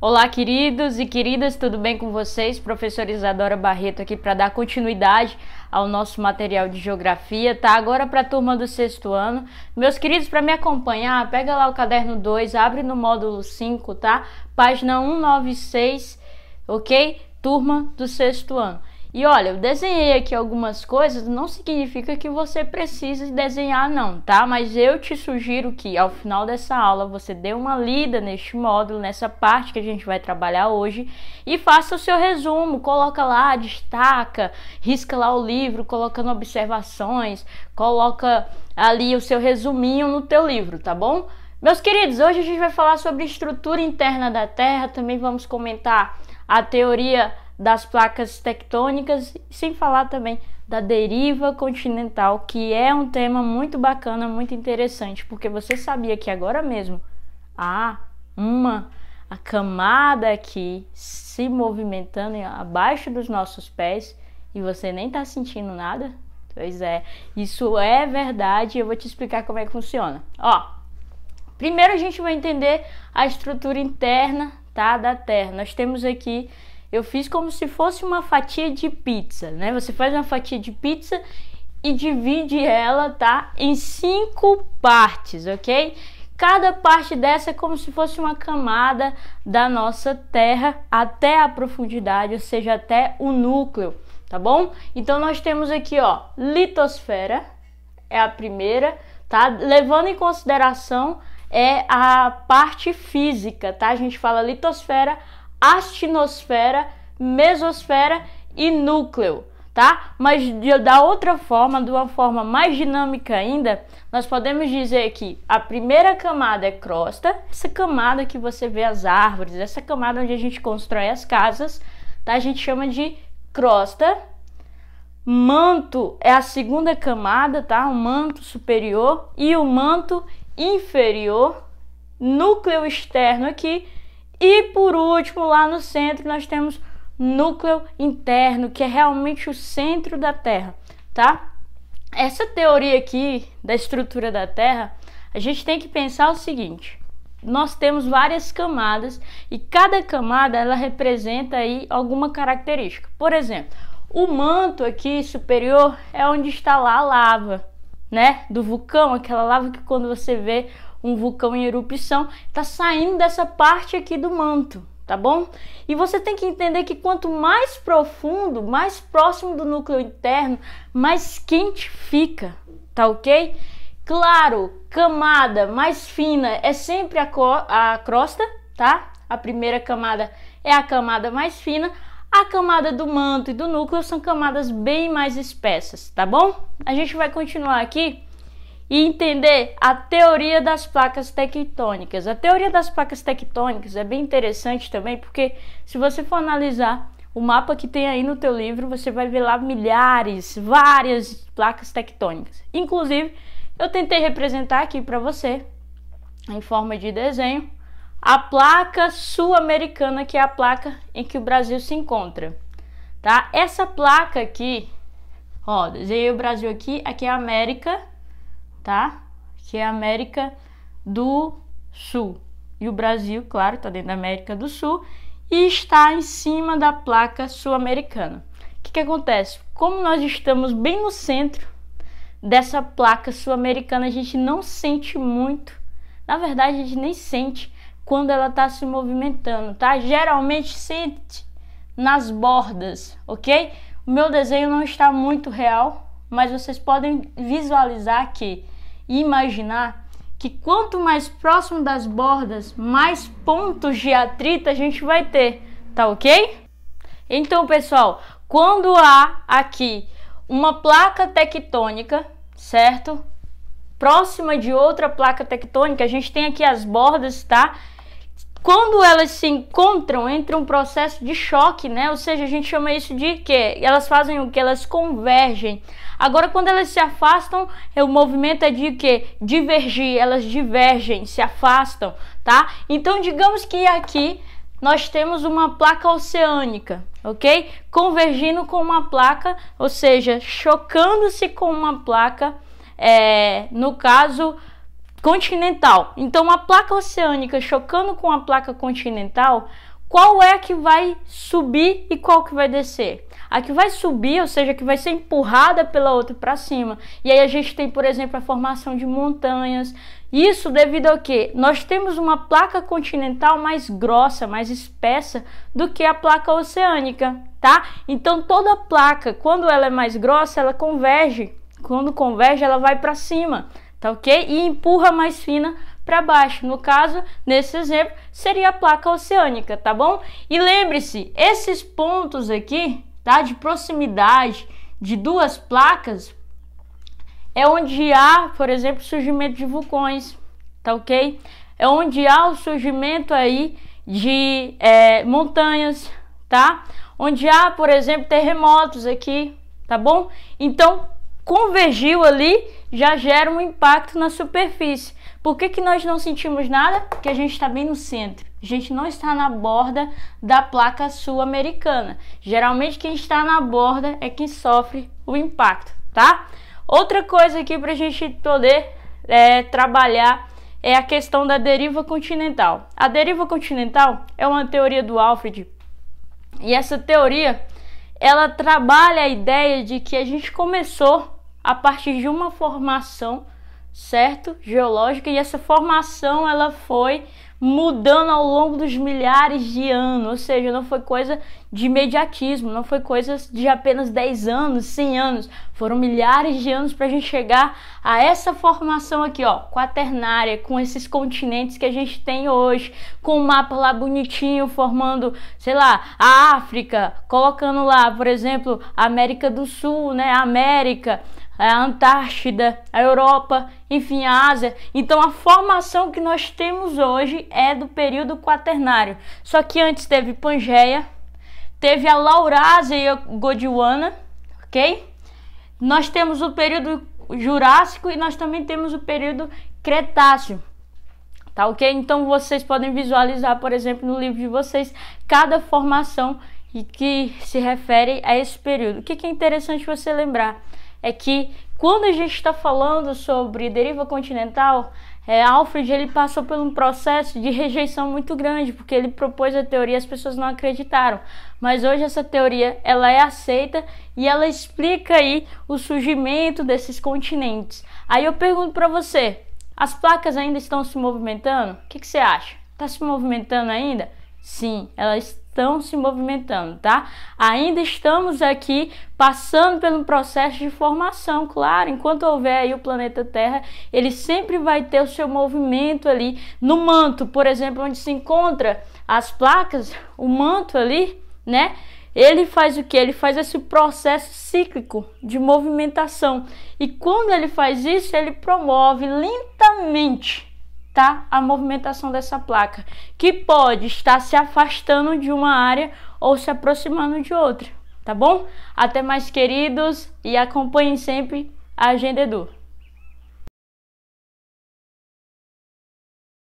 Olá, queridos e queridas, tudo bem com vocês? Professora Isadora Barreto aqui para dar continuidade ao nosso material de geografia, tá? Agora para a turma do 6º ano. Meus queridos, para me acompanhar, pega lá o caderno 2, abre no módulo 5, tá? Página 196, ok? Turma do 6º ano. E olha, eu desenhei aqui algumas coisas, não significa que você precise desenhar não, tá? Mas eu te sugiro que ao final dessa aula você dê uma lida neste módulo, nessa parte que a gente vai trabalhar hoje e faça o seu resumo, coloca lá, destaca, risca lá o livro, colocando observações, coloca ali o seu resuminho no teu livro, tá bom? Meus queridos, hoje a gente vai falar sobre estrutura interna da Terra, também vamos comentar a teoria das placas tectônicas, sem falar também da deriva continental, que é um tema muito bacana, muito interessante, porque você sabia que agora mesmo há a camada aqui se movimentando abaixo dos nossos pés e você nem está sentindo nada? Pois é, isso é verdade e eu vou te explicar como é que funciona. Ó, primeiro a gente vai entender a estrutura interna, tá, da Terra. Nós temos aqui, eu fiz como se fosse uma fatia de pizza, né? Você faz uma fatia de pizza e divide ela, tá, em 5 partes, ok? Cada parte dessa é como se fosse uma camada da nossa Terra até a profundidade, ou seja, até o núcleo, tá bom? Então nós temos aqui, ó, litosfera, é a primeira, tá? Levando em consideração a parte física, tá? A gente fala litosfera, astinosfera, mesosfera e núcleo, tá? Mas da outra forma, de uma forma mais dinâmica ainda, nós podemos dizer que a primeira camada é crosta, essa camada que você vê as árvores, essa camada onde a gente constrói as casas, tá? A gente chama de crosta. Manto é a segunda camada, tá? O manto superior e o manto inferior, núcleo externo aqui. E por último, lá no centro, nós temos núcleo interno, que é realmente o centro da Terra, tá? Essa teoria aqui da estrutura da Terra, a gente tem que pensar o seguinte: nós temos várias camadas e cada camada ela representa aí alguma característica. Por exemplo, o manto aqui superior é onde está lá a lava, né? Do vulcão, aquela lava que quando você vê um vulcão em erupção, tá saindo dessa parte aqui do manto, tá bom? E você tem que entender que quanto mais profundo, mais próximo do núcleo interno, mais quente fica, tá ok? Claro, camada mais fina é sempre a crosta, tá? A primeira camada é a camada mais fina, a camada do manto e do núcleo são camadas bem mais espessas, tá bom? A gente vai continuar aqui e entender a teoria das placas tectônicas. A teoria das placas tectônicas é bem interessante também, porque se você for analisar o mapa que tem aí no teu livro, você vai ver lá várias placas tectônicas. Inclusive, eu tentei representar aqui para você, em forma de desenho, a placa sul-americana, que é a placa em que o Brasil se encontra, tá? Essa placa aqui, ó, desenhei o Brasil aqui é a América, tá? Que é a América do Sul. E o Brasil, claro, tá dentro da América do Sul e está em cima da placa sul-americana. O que acontece? Como nós estamos bem no centro dessa placa sul-americana, a gente não sente muito. Na verdade, a gente nem sente quando ela está se movimentando, tá? Geralmente sente nas bordas, ok? O meu desenho não está muito real, mas vocês podem visualizar aqui e imaginar que quanto mais próximo das bordas, mais pontos de atrito a gente vai ter, tá ok? Então, pessoal, quando há aqui uma placa tectônica, certo? Próxima de outra placa tectônica, a gente tem aqui as bordas, tá? Quando elas se encontram, entra um processo de choque, né? Ou seja, a gente chama isso de quê? Elas fazem o que? Elas convergem. Agora, quando elas se afastam, o movimento é de quê? Divergir. Elas divergem, se afastam, tá? Então, digamos que aqui nós temos uma placa oceânica, ok? Convergindo com uma placa, ou seja, chocando-se com uma placa, no caso, continental. Então, a placa oceânica chocando com a placa continental, qual é que vai subir e qual que vai descer? A que vai subir, ou seja, que vai ser empurrada pela outra para cima. E aí a gente tem, por exemplo, a formação de montanhas. Isso devido ao quê? Nós temos uma placa continental mais grossa, mais espessa do que a placa oceânica, tá? Então toda placa, quando ela é mais grossa, ela converge. Quando converge, ela vai para cima, tá ok? E empurra mais fina para baixo. No caso, nesse exemplo, seria a placa oceânica, tá bom? E lembre-se, esses pontos aqui, tá, de proximidade de duas placas, é onde há, por exemplo, surgimento de vulcões, tá ok? É onde há o surgimento aí de montanhas, tá? Onde há, por exemplo, terremotos aqui, tá bom? Então, convergiu ali, já gera um impacto na superfície. Por que nós não sentimos nada? Porque a gente está bem no centro. A gente não está na borda da placa sul-americana. Geralmente quem está na borda é quem sofre o impacto, tá? Outra coisa aqui para a gente poder trabalhar é a questão da deriva continental. A deriva continental é uma teoria do Alfred. E essa teoria, ela trabalha a ideia de que a gente começou a partir de uma formação, certo? Geológica, e essa formação ela foi mudando ao longo dos milhares de anos, ou seja, não foi coisa de imediatismo, não foi coisa de apenas 10 anos, 100 anos, foram milhares de anos para a gente chegar a essa formação aqui, ó, quaternária, com esses continentes que a gente tem hoje, com o mapa lá bonitinho, formando, sei lá, a África, colocando lá, por exemplo, a América do Sul, né, a América, a Antártida, a Europa, enfim, a Ásia. Então a formação que nós temos hoje é do período quaternário. Só que antes teve Pangeia, teve a Laurásia e a Gondwana, ok? Nós temos o período Jurássico e nós também temos o período Cretáceo, tá ok? Então vocês podem visualizar, por exemplo, no livro de vocês, cada formação que se refere a esse período. O que é interessante você lembrar é que quando a gente está falando sobre deriva continental, Alfred ele passou por um processo de rejeição muito grande, porque ele propôs a teoria e as pessoas não acreditaram. Mas hoje essa teoria ela é aceita e ela explica aí o surgimento desses continentes. Aí eu pergunto para você, as placas ainda estão se movimentando? O que você acha? Está se movimentando ainda? Sim, elas estão se movimentando, tá? Ainda estamos aqui passando pelo processo de formação, claro, enquanto houver aí o planeta Terra, ele sempre vai ter o seu movimento ali no manto, por exemplo, onde se encontra as placas, o manto ali, né? Ele faz o que? Ele faz esse processo cíclico de movimentação. E quando ele faz isso, ele promove lentamente, tá, a movimentação dessa placa, que pode estar se afastando de uma área ou se aproximando de outra, tá bom? Até mais, queridos, e acompanhem sempre a Agenda Edu.